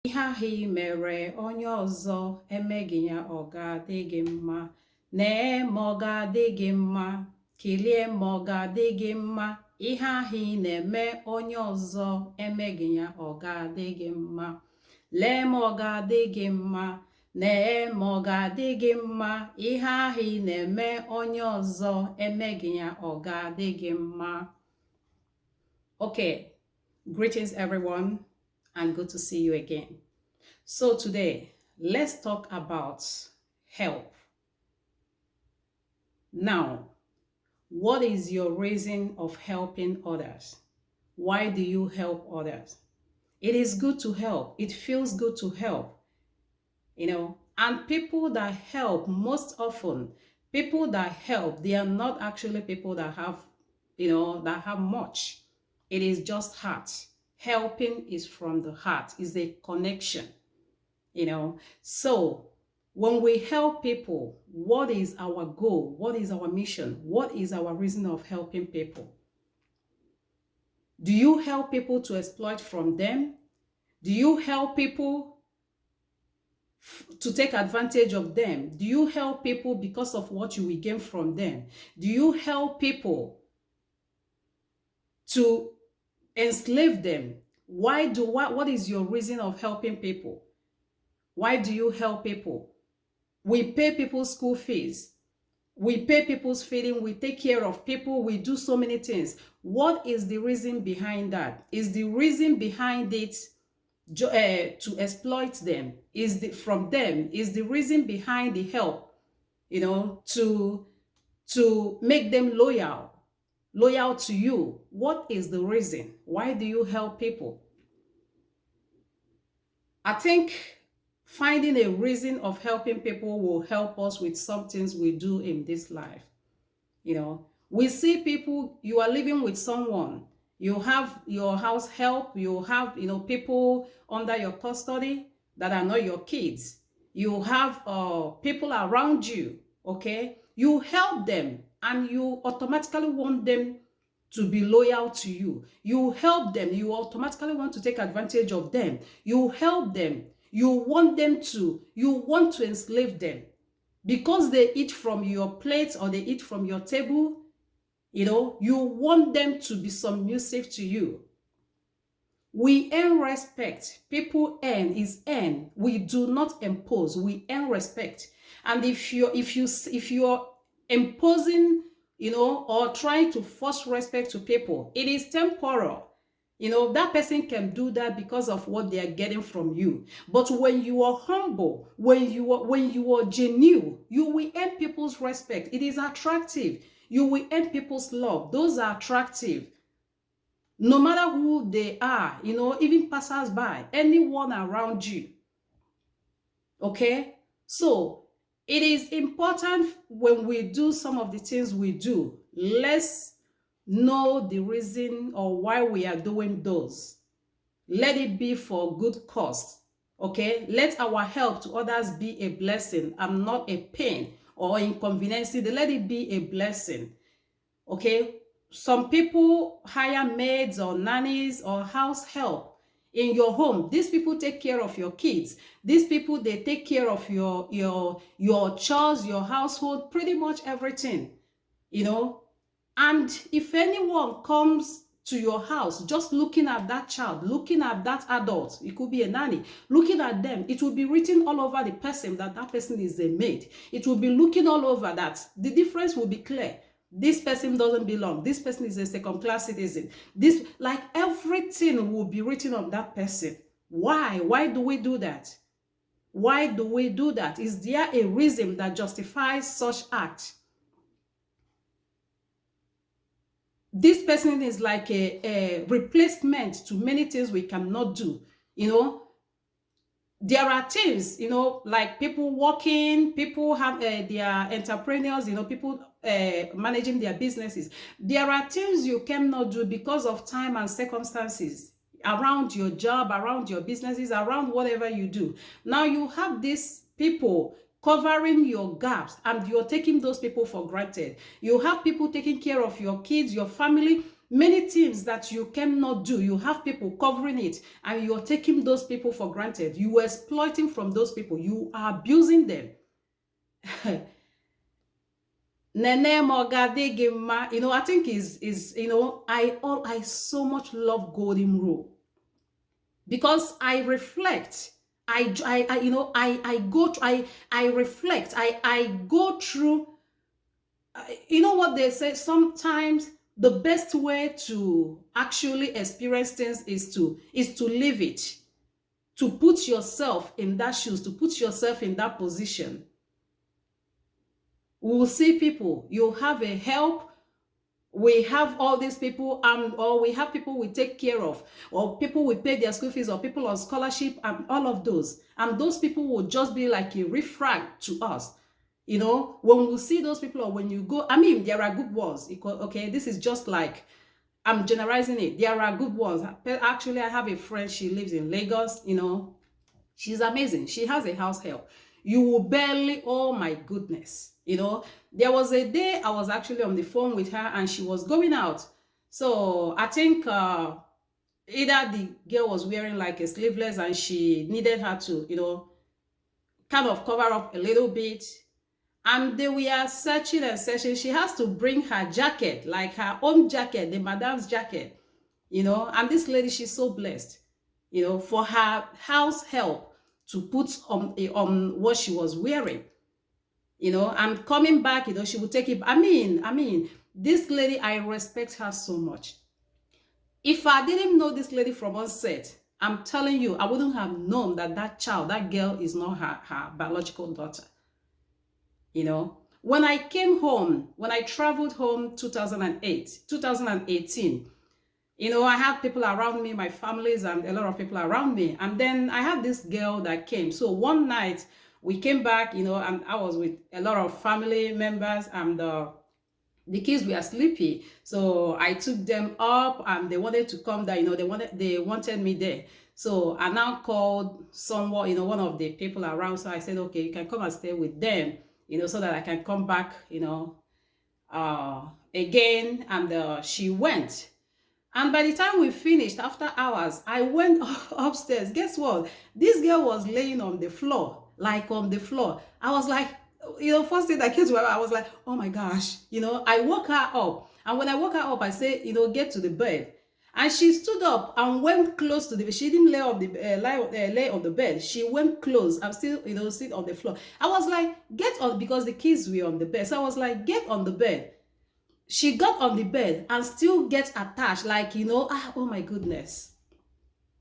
Ihe ahụ ị mere onye ọzọ emeghị ya ọ ga-adị gị mma. Nee ma ọ ga-adị gị mma. Kilie ma ọ ga-adị gị mma. Ihe ahụ ị na-eme onye ọzọ emeghị ya ọ ga-adị gị mma. Lee ma ọ ga-adị gị mma. Nee ma ọ ga-adị gị mma. Ihe ahụ ị na-eme onye ọzọ emeghị ya ọ ga-adị gị mma. Okay, greetings everyone, and good to see you again. So today, let's talk about help. Now, what is your reason of helping others? Why do you help others? It is good to help. It feels good to help, and people that help, most often, people that help, they are not actually people that have, that have much. It is just heart. Helping is from the heart, is a connection, So when we help people, what is our goal? What is our mission? What is our reason of helping people? Do you help people to exploit from them? Do you help people to take advantage of them? Do you help people because of what you will gain from them? Do you help people to enslave them? What is your reason of helping people? Why do you help people? We pay people's school fees. We pay people's feeding. We take care of people. We do so many things. What is the reason behind that? Is the reason behind it to exploit them? Is the reason behind the help, to make them loyal to you? What is the reason? Why do you help people? I think finding a reason of helping people will help us with some things we do in this life. We see people, you are living with someone, you have your house help, you have, people under your custody that are not your kids. You have people around you, okay? You help them and you automatically want them to be loyal to you. You help them, you automatically want to take advantage of them. You help them, you want to enslave them because they eat from your plate or they eat from your table. You want them to be submissive to you. We earn respect. People earn. We do not impose. We earn respect. And if you're imposing, or trying to force respect to people, it is temporal. That person can do that because of what they are getting from you. But when you are humble, when you are genuine, you will earn people's respect. It is attractive. You will earn people's love. Those are attractive. No matter who they are, even passers-by, anyone around you. Okay? So, it is important when we do some of the things we do, let's know the reason or why we are doing those. Let it be for good cause. Okay? Let our help to others be a blessing and not a pain or inconvenience. Let it be a blessing. Okay? Some people hire maids or nannies or house help in your home. These people take care of your kids. These people, they take care of your chores, your household, pretty much everything. And if anyone comes to your house, just looking at that child, looking at that adult, it could be a nanny, looking at them, it will be written all over the person that person is a maid. It will be looking all over that. The difference will be clear. This person doesn't belong. This person is a second-class citizen. Everything will be written on that person. Why? Why do we do that? Why do we do that? Is there a reason that justifies such act? This person is like a replacement to many things we cannot do. There are things, like people working, people have their entrepreneurs, people managing their businesses. There are things you cannot do because of time and circumstances around your job, around your businesses, around whatever you do. Now you have these people covering your gaps and you're taking those people for granted. You have people taking care of your kids, your family, many things that you cannot do. You have people covering it, and you're taking those people for granted. You are exploiting from those people. You are abusing them. Nene Mogadegema, I think is I so much love Golden Rule, because I reflect. I reflect. I go through. You know what they say? Sometimes the best way to actually experience things is to live it, to put yourself in that shoes, to put yourself in that position. We will see people. You have a help. We have all these people, or we have people we take care of, or people we pay their school fees, or people on scholarship, and all of those. And those people will just be like a refract to us. When we see those people, or when you go, I mean, there are good ones. Okay, this is just like, I'm generalizing it. There are good ones. Actually, I have a friend. She lives in Lagos. She's amazing. She has a house help. You will barely, oh my goodness. There was a day I was actually on the phone with her, and she was going out. So I think either the girl was wearing like a sleeveless, and she needed her to, kind of cover up a little bit. And they were searching and searching. She has to bring her jacket, like her own jacket, the madam's jacket, And this lady, she's so blessed, for her house help to put on what she was wearing. And coming back, she would take it. I mean, this lady, I respect her so much. If I didn't know this lady from onset, I'm telling you, I wouldn't have known that child, that girl is not her biological daughter. When I came home, when I traveled home 2018, I had people around me, my families, and a lot of people around me. And then I had this girl that came. So one night we came back, and I was with a lot of family members, and the kids were sleepy. So I took them up, and they wanted to come there, they wanted me there. So I now called someone, one of the people around. So I said, okay, you can come and stay with them, so that I can come back, again. And she went. And by the time we finished, after hours, I went upstairs. Guess what? This girl was laying on the floor, like on the floor. I was like, first thing that came to my mind, I was like, oh my gosh. I woke her up. And when I woke her up, I said, get to the bed. And she stood up and went close to the bed. She didn't lay on the bed. She went close and still, sit on the floor. I was like, get on, because the kids were on the bed. So I was like, get on the bed. She got on the bed and still get attached, like, oh my goodness.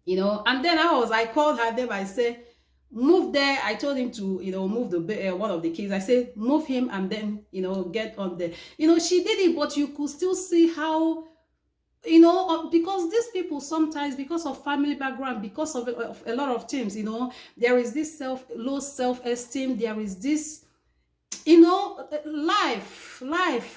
And then I called her name. I said, move there. I told him to, move the one of the kids. I said, move him, and then, get on there. She did it, but you could still see how, because these people sometimes, because of family background, because of a lot of things, there is this low self-esteem. There is this, life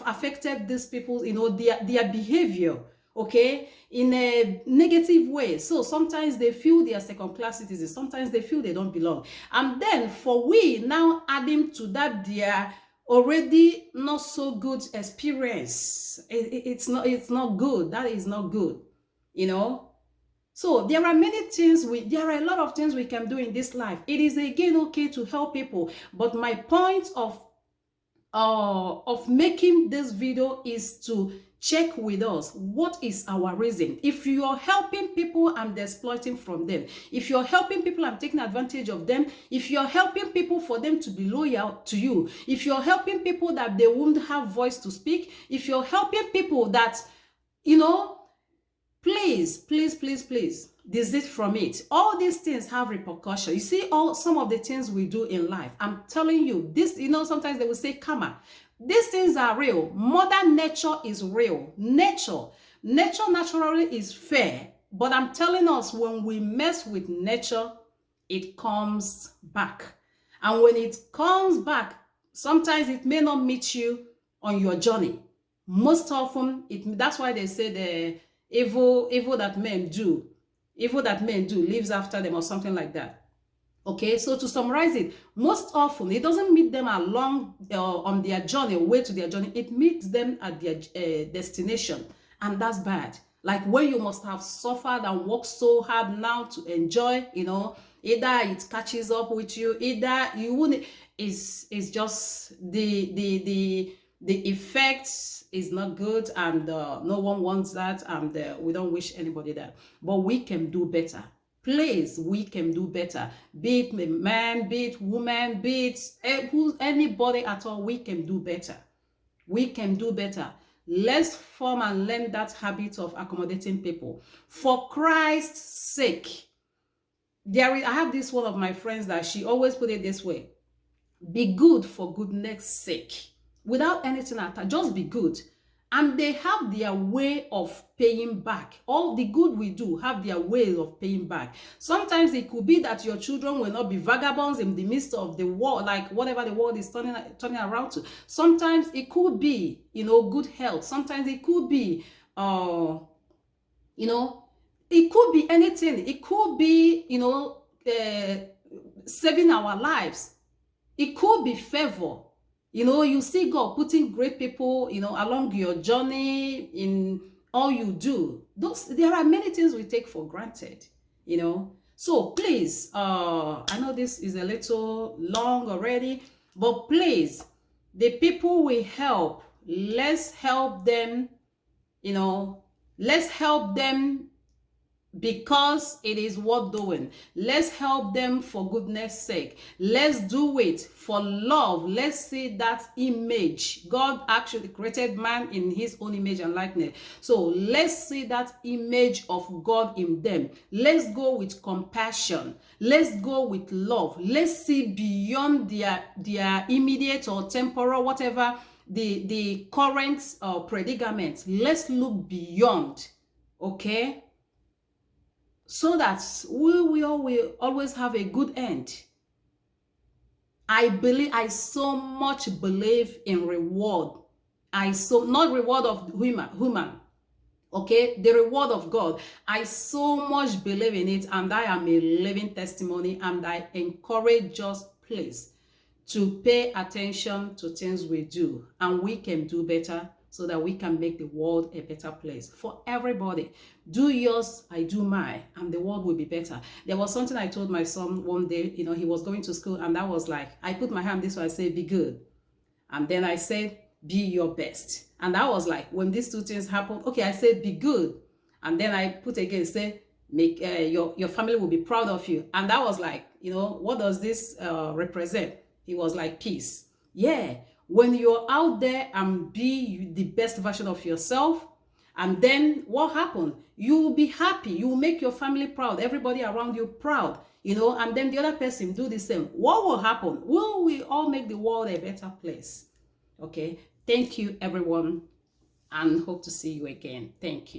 affected these people, their behavior, okay, in a negative way. So sometimes they feel they are second-class citizens. Sometimes they feel they don't belong. And then for we now adding to that their already not so good experience, it's not good. That is not good, So there are many things there are a lot of things we can do in this life. It is again okay to help people, but my point of making this video is to check with us, what is our reason? If you're helping people and exploiting from them, if you're helping people and taking advantage of them, if you're helping people for them to be loyal to you, if you're helping people that they won't have voice to speak, if you're helping people that, please desist from it. All these things have repercussions. You see, some of the things we do in life, I'm telling you, this, sometimes they will say karma. These things are real. Mother Nature is real. Nature naturally is fair. But I'm telling us, when we mess with nature, it comes back. And when it comes back, sometimes it may not meet you on your journey. Most often, that's why they say the evil that men do lives after them, or something like that. Okay, so to summarize it, most often it doesn't meet them along on their journey, way to their journey. It meets them at their destination, And that's bad. Like when you must have suffered and worked so hard now to enjoy, either it catches up with you, either you wouldn't. Is just the effect is not good, and no one wants that, and we don't wish anybody that. But we can do better. Please, we can do better. Be it man, be it woman, be it anybody at all, we can do better. We can do better. Let's form and learn that habit of accommodating people. For Christ's sake, I have this one of my friends that she always put it this way: be good for goodness sake, without anything attached. Just be good. And they have their way of paying back. All the good we do have their way of paying back. Sometimes it could be that your children will not be vagabonds in the midst of the war, like whatever the world is turning around to. Sometimes it could be, good health. Sometimes it could be, it could be anything. It could be, saving our lives. It could be favor. You see God putting great people, along your journey in all you do. There are many things we take for granted, So please, I know this is a little long already, but please, the people we help, let's help them, let's help them because it is worth doing. Let's help them for goodness sake. Let's do it for love. Let's see that image. God actually created man in his own image and likeness. So let's see that image of God in them. Let's go with compassion. Let's go with love. Let's see beyond their immediate or temporal, whatever the current predicament. Let's look beyond, okay? So that we will always have a good end. I so much believe in reward. Not reward of human, okay? The reward of God. I so much believe in it, and I am a living testimony, and I encourage us, please, to pay attention to things we do, and we can do better, so that we can make the world a better place for everybody. Do yours, I do mine, and the world will be better. There was something I told my son one day, he was going to school, and that was like, I put my hand this way, I say, be good. And then I said, be your best. And that was like, when these two things happen, okay, I said, be good. And then I put again, say, make your family will be proud of you. And that was like, what does this represent? He was like, peace. Yeah. When you're out there and be the best version of yourself, and then what happened? You will be happy. You will make your family proud, everybody around you proud, and then the other person do the same. What will happen? Will we all make the world a better place? Okay. Thank you, everyone, and hope to see you again. Thank you.